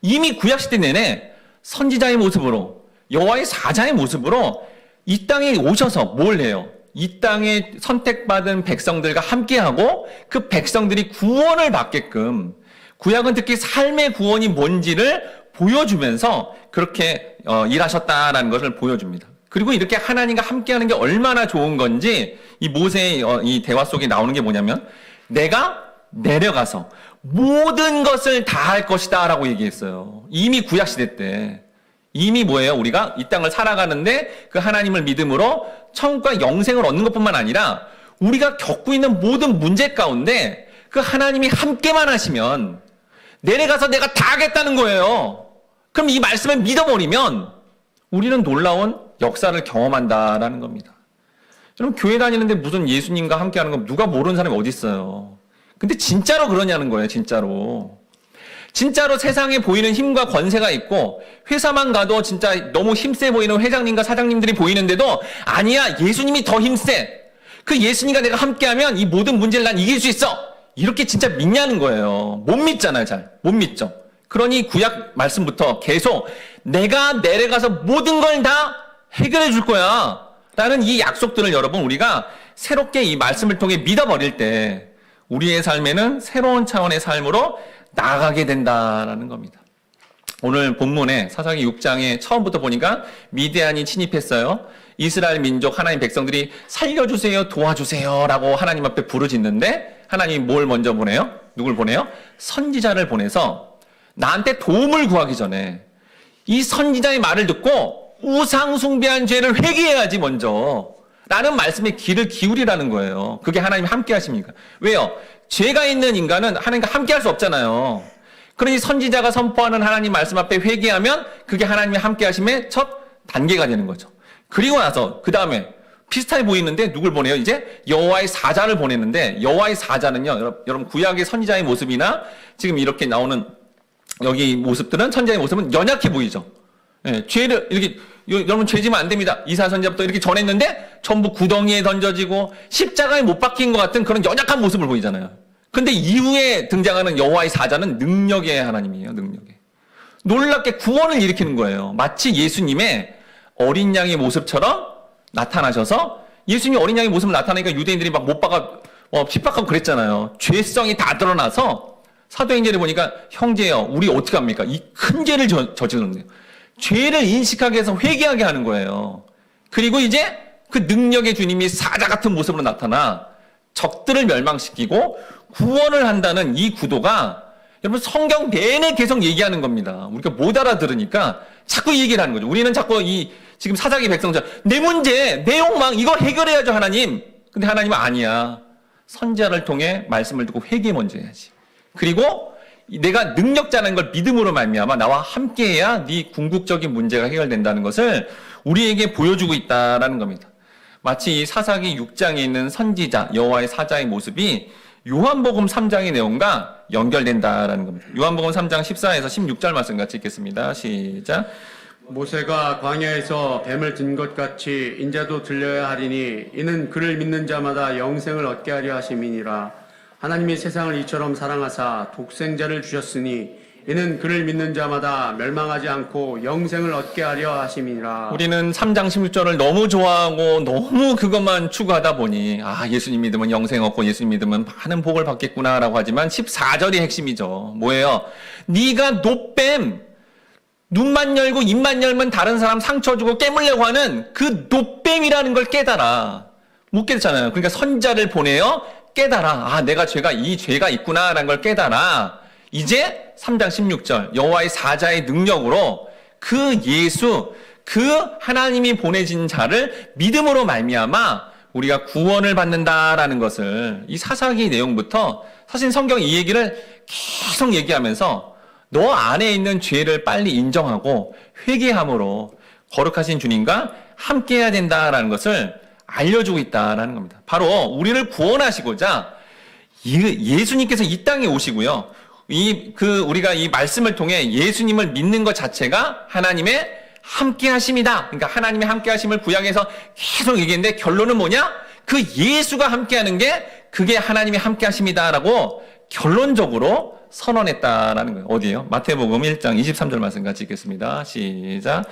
이미 구약시대 내내 선지자의 모습으로, 여호와의 사자의 모습으로 이 땅에 오셔서 뭘 해요? 이 땅에 선택받은 백성들과 함께하고 그 백성들이 구원을 받게끔, 구약은 특히 삶의 구원이 뭔지를 보여주면서 그렇게 일하셨다라는 것을 보여줍니다. 그리고 이렇게 하나님과 함께하는 게 얼마나 좋은 건지 이 모세의 이 대화 속에 나오는 게 뭐냐면, 내가 내려가서 모든 것을 다 할 것이다 라고 얘기했어요. 이미 구약시대 때. 이미 뭐예요? 우리가 이 땅을 살아가는데 그 하나님을 믿음으로 천국과 영생을 얻는 것뿐만 아니라 우리가 겪고 있는 모든 문제 가운데 그 하나님이 함께만 하시면 내려가서 내가 다 하겠다는 거예요. 그럼 이 말씀을 믿어버리면 우리는 놀라운 역사를 경험한다라는 겁니다. 여러분, 교회 다니는데 무슨 예수님과 함께하는 거 누가 모르는 사람이 어디 있어요? 근데 진짜로 그러냐는 거예요, 진짜로. 진짜로 세상에 보이는 힘과 권세가 있고, 회사만 가도 진짜 너무 힘세 보이는 회장님과 사장님들이 보이는데도, 아니야, 예수님이 더 힘세. 그 예수님과 내가 함께하면 이 모든 문제를 난 이길 수 있어. 이렇게 진짜 믿냐는 거예요. 못 믿잖아요, 잘. 못 믿죠. 그러니 구약 말씀부터 계속 내가 내려가서 모든 걸 다 해결해 줄 거야 라는 이 약속들을 여러분, 우리가 새롭게 이 말씀을 통해 믿어버릴 때 우리의 삶에는 새로운 차원의 삶으로 나아가게 된다라는 겁니다. 오늘 본문에 사사기 6장에 처음부터 보니까 미디안이 침입했어요. 이스라엘 민족 하나님 백성들이 살려주세요, 도와주세요 라고 하나님 앞에 부르짖는데, 하나님이 뭘 먼저 보내요? 누굴 보내요? 선지자를 보내서 나한테 도움을 구하기 전에 이 선지자의 말을 듣고 우상 숭배한 죄를 회개해야지 먼저 라는 말씀에 귀를 기울이라는 거예요. 그게 하나님이 함께 하십니까? 왜요? 죄가 있는 인간은 하나님과 함께 할 수 없잖아요. 그러니 선지자가 선포하는 하나님 말씀 앞에 회개하면 그게 하나님이 함께 하심의 첫 단계가 되는 거죠. 그리고 나서 그 다음에 비슷해 보이는데 누굴 보내요? 이제 여호와의 사자를 보내는데, 여호와의 사자는요, 여러분 구약의 선지자의 모습이나 지금 이렇게 나오는 여기 모습들은, 선지자의 모습은 연약해 보이죠. 예, 죄를 이렇게, 여러분 죄 지면 안 됩니다. 이사야 선지자부터 이렇게 전했는데 전부 구덩이에 던져지고 십자가에 못 박힌 것 같은 그런 연약한 모습을 보이잖아요. 근데 이후에 등장하는 여호와의 사자는 능력의 하나님이에요. 능력의. 놀랍게 구원을 일으키는 거예요. 마치 예수님의 어린 양의 모습처럼 나타나셔서, 예수님이 어린 양의 모습을 나타나니까 유대인들이 막 못 박아 핍박하고 그랬잖아요. 죄성이 다 드러나서 사도행전에 보니까, 형제여 우리 어떻게 합니까? 이 큰 죄를 저질렀네요. 죄를 인식하게 해서 회개하게 하는 거예요. 그리고 이제 그 능력의 주님이 사자 같은 모습으로 나타나 적들을 멸망시키고 구원을 한다는 이 구도가 여러분 성경 내내 계속 얘기하는 겁니다. 우리가 못 알아들으니까 자꾸 얘기를 하는 거죠. 우리는 자꾸 이 지금 사사기 백성들 내 문제, 내 욕망 이거 해결해야죠 하나님. 근데 하나님은 아니야. 선지자를 통해 말씀을 듣고 회개 먼저 해야지. 그리고 내가 능력자라는 걸 믿음으로 말미암아 나와 함께해야 네 궁극적인 문제가 해결된다는 것을 우리에게 보여주고 있다라는 겁니다. 마치 이 사사기 6장에 있는 선지자 여호와의 사자의 모습이 요한복음 3장의 내용과 연결된다라는 겁니다. 요한복음 3장 14에서 16절 말씀 같이 읽겠습니다. 시작. 모세가 광야에서 뱀을 든 것 같이 인자도 들려야 하리니 이는 그를 믿는 자마다 영생을 얻게 하려 하심이니라. 하나님이 세상을 이처럼 사랑하사 독생자를 주셨으니 이는 그를 믿는 자마다 멸망하지 않고 영생을 얻게 하려 하심이니라. 우리는 3장 16절을 너무 좋아하고 너무 그것만 추구하다 보니 예수님 믿으면 영생 얻고 예수님 믿으면 많은 복을 받겠구나라고 하지만 14절이 핵심이죠. 뭐예요? 네가 노뱀 눈만 열고 입만 열면 다른 사람 상처 주고 깨물려고 하는 그 노뱀이라는 걸 깨달아. 못 깨닫잖아요. 그러니까 선자를 보내요. 깨달아. 내가 이 죄가 있구나라는 걸 깨달아. 이제 3장 16절 여호와의 사자의 능력으로 그 예수, 그 하나님이 보내신 자를 믿음으로 말미암아 우리가 구원을 받는다라는 것을 이 사사기 내용부터 사실 성경이 이 얘기를 계속 얘기하면서 너 안에 있는 죄를 빨리 인정하고 회개함으로 거룩하신 주님과 함께해야 된다라는 것을 알려주고 있다라는 겁니다. 바로 우리를 구원하시고자 예수님께서 이 땅에 오시고요. 우리가 이 말씀을 통해 예수님을 믿는 것 자체가 하나님의 함께 하심이다. 그러니까 하나님의 함께 하심을 구약에서 계속 얘기했는데 결론은 뭐냐? 그 예수가 함께 하는 게 그게 하나님의 함께 하심이다라고 결론적으로 선언했다라는 거예요. 어디에요? 마태복음 1장 23절 말씀 같이 읽겠습니다. 시작.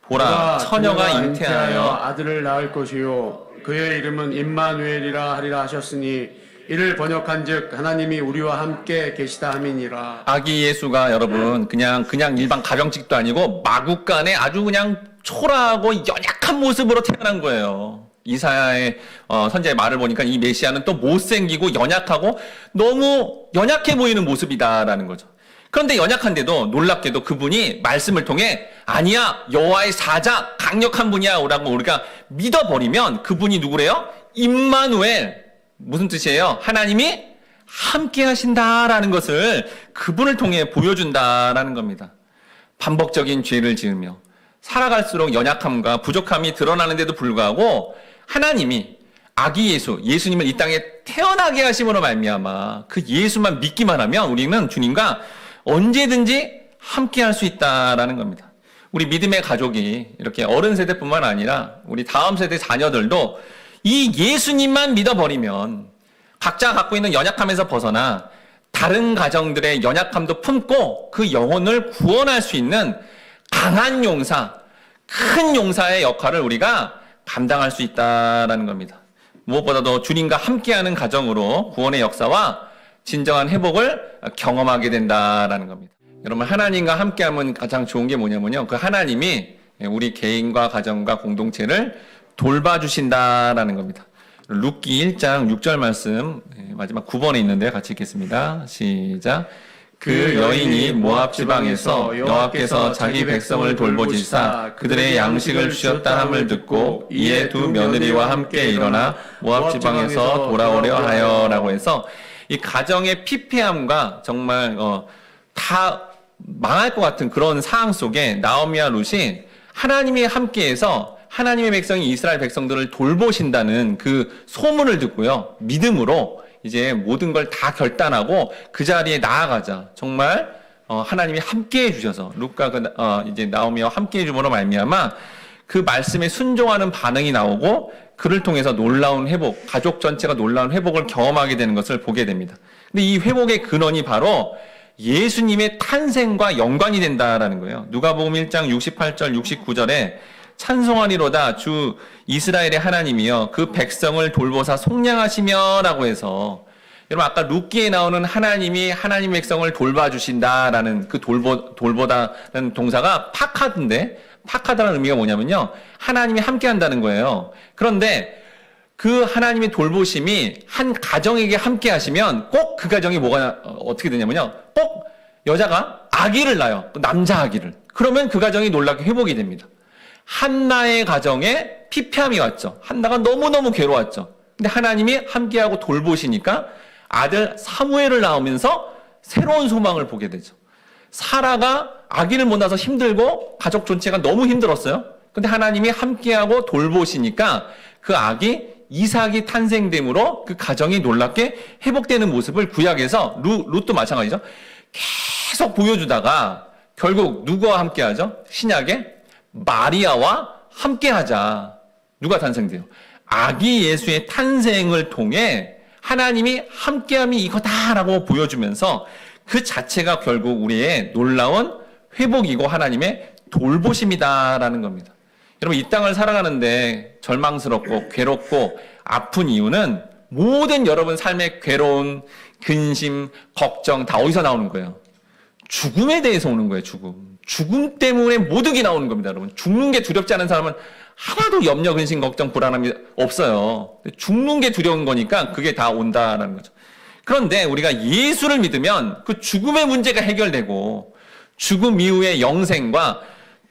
보라, 처녀가 잉태하여 아들을 낳을 것이요 그의 이름은 임마누엘이라 하리라 하셨으니 이를 번역한즉 하나님이 우리와 함께 계시다 함이니라. 아기 예수가 여러분 그냥 일반 가정직도 아니고 마구간에 아주 그냥 초라하고 연약한 모습으로 태어난 거예요. 이사야의 선지자의 말을 보니까 이 메시아는 또 못생기고 연약하고 너무 연약해 보이는 모습이다라는 거죠. 그런데 연약한데도 놀랍게도 그분이 말씀을 통해 아니야 여호와의 사자 강력한 분이야 라고 우리가 믿어버리면 그분이 누구래요? 임마누엘. 무슨 뜻이에요? 하나님이 함께 하신다라는 것을 그분을 통해 보여준다라는 겁니다. 반복적인 죄를 지으며 살아갈수록 연약함과 부족함이 드러나는데도 불구하고 하나님이 아기 예수님을 이 땅에 태어나게 하심으로 말미암아 그 예수만 믿기만 하면 우리는 주님과 언제든지 함께 할 수 있다라는 겁니다. 우리 믿음의 가족이 이렇게 어른 세대뿐만 아니라 우리 다음 세대 자녀들도 이 예수님만 믿어버리면 각자 갖고 있는 연약함에서 벗어나 다른 가정들의 연약함도 품고 그 영혼을 구원할 수 있는 강한 용사, 큰 용사의 역할을 우리가 감당할 수 있다라는 겁니다. 무엇보다도 주님과 함께하는 가정으로 구원의 역사와 진정한 회복을 경험하게 된다라는 겁니다. 여러분 하나님과 함께하면 가장 좋은 게 뭐냐면요. 그 하나님이 우리 개인과 가정과 공동체를 돌봐주신다라는 겁니다. 룻기 1장 6절 말씀 마지막 9번에 있는데 같이 읽겠습니다. 시작. 그 여인이 모압 지방에서 여호와께서 자기 백성을 돌보시사 그들의 양식을 주셨다 함을 듣고 이에 두 며느리와 함께 일어나 모압 지방에서 돌아오려 하여라고 해서 이 가정의 피폐함과 정말 다 망할 것 같은 그런 상황 속에 나오미와 룻이 하나님이 함께해서 하나님의 백성이 이스라엘 백성들을 돌보신다는 그 소문을 듣고요. 믿음으로 이제 모든 걸 다 결단하고 그 자리에 나아가자. 정말 하나님이 함께해 주셔서 룻과 이제 나오미와 함께해 줌으로 말미암아 그 말씀에 순종하는 반응이 나오고 그를 통해서 놀라운 회복, 가족 전체가 놀라운 회복을 경험하게 되는 것을 보게 됩니다. 근데 이 회복의 근원이 바로 예수님의 탄생과 연관이 된다라는 거예요. 누가복음 1장 68절 69절에 찬송하리로다 주 이스라엘의 하나님이여 그 백성을 돌보사 속량하시며라고 해서 여러분 아까 룻기에 나오는 하나님이 하나님 백성을 돌봐주신다라는 그 돌보다라는 동사가 파카드인데 파카다라는 의미가 뭐냐면요. 하나님이 함께 한다는 거예요. 그런데 그 하나님의 돌보심이 한 가정에게 함께 하시면 꼭 그 가정이 어떻게 되냐면요. 꼭 여자가 아기를 낳아요. 남자 아기를. 그러면 그 가정이 놀랍게 회복이 됩니다. 한나의 가정에 피폐함이 왔죠. 한나가 너무너무 괴로웠죠. 근데 하나님이 함께하고 돌보시니까 아들 사무엘을 낳으면서 새로운 소망을 보게 되죠. 사라가 아기를 못 낳아서 힘들고 가족 전체가 너무 힘들었어요. 근데 하나님이 함께하고 돌보시니까 그 아기 이삭이 탄생됨으로 그 가정이 놀랍게 회복되는 모습을 구약에서 룻도 마찬가지죠. 계속 보여주다가 결국 누구와 함께하죠? 신약에 마리아와 함께하자. 누가 탄생돼요? 아기 예수의 탄생을 통해 하나님이 함께함이 이거다라고 보여주면서 그 자체가 결국 우리의 놀라운 회복이고 하나님의 돌보심이다라는 겁니다. 여러분, 이 땅을 살아가는데 절망스럽고 괴롭고 아픈 이유는 모든 여러분 삶의 괴로움, 근심, 걱정 다 어디서 나오는 거예요? 죽음에 대해서 오는 거예요, 죽음. 죽음 때문에 모든 게 나오는 겁니다, 여러분. 죽는 게 두렵지 않은 사람은 하나도 염려, 근심, 걱정, 불안함이 없어요. 죽는 게 두려운 거니까 그게 다 온다라는 거죠. 그런데 우리가 예수를 믿으면 그 죽음의 문제가 해결되고 죽음 이후의 영생과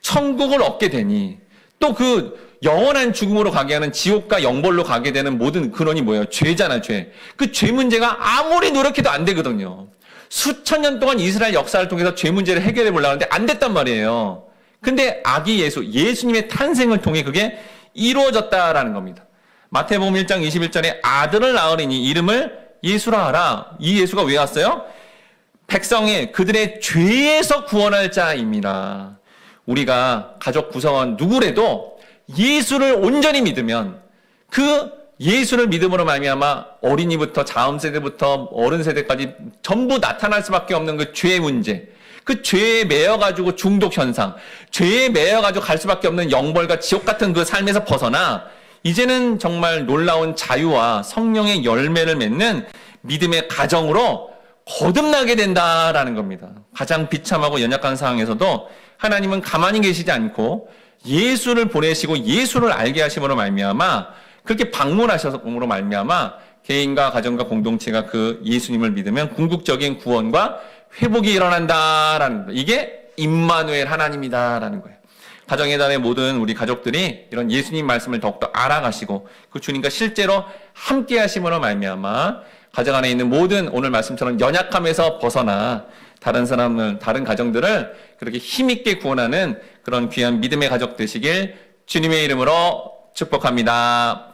천국을 얻게 되니 또 그 영원한 죽음으로 가게 하는 지옥과 영벌로 가게 되는 모든 근원이 뭐예요? 죄잖아요, 죄. 그 죄 문제가 아무리 노력해도 안 되거든요. 수천 년 동안 이스라엘 역사를 통해서 죄 문제를 해결해 보려고 하는데 안 됐단 말이에요. 근데 아기 예수님의 탄생을 통해 그게 이루어졌다라는 겁니다. 마태복음 1장 21절에 아들을 낳으리니 이름을 예수라 하라. 이 예수가 왜 왔어요? 백성이 그들의 죄에서 구원할 자입니다. 우리가 가족 구성원 누구래도 예수를 온전히 믿으면 그 예수를 믿음으로 말미암아 어린이부터 자음 세대부터 어른 세대까지 전부 나타날 수밖에 없는 그 죄의 문제, 그 죄에 매여가지고 중독 현상, 죄에 매여가지고 갈 수밖에 없는 영벌과 지옥 같은 그 삶에서 벗어나 이제는 정말 놀라운 자유와 성령의 열매를 맺는 믿음의 가정으로 거듭나게 된다라는 겁니다. 가장 비참하고 연약한 상황에서도 하나님은 가만히 계시지 않고 예수를 보내시고 예수를 알게 하심으로 말미암아 그렇게 방문하셔서로 말미암아 개인과 가정과 공동체가 그 예수님을 믿으면 궁극적인 구원과 회복이 일어난다라는 거예요. 이게 임마누엘 하나님이다라는 거예요. 가정의 달의 모든 우리 가족들이 이런 예수님 말씀을 더욱더 알아가시고 그 주님과 실제로 함께 하심으로 말미암아 가정 안에 있는 모든 오늘 말씀처럼 연약함에서 벗어나 다른 사람을, 다른 가정들을 그렇게 힘있게 구원하는 그런 귀한 믿음의 가족 되시길 주님의 이름으로 축복합니다.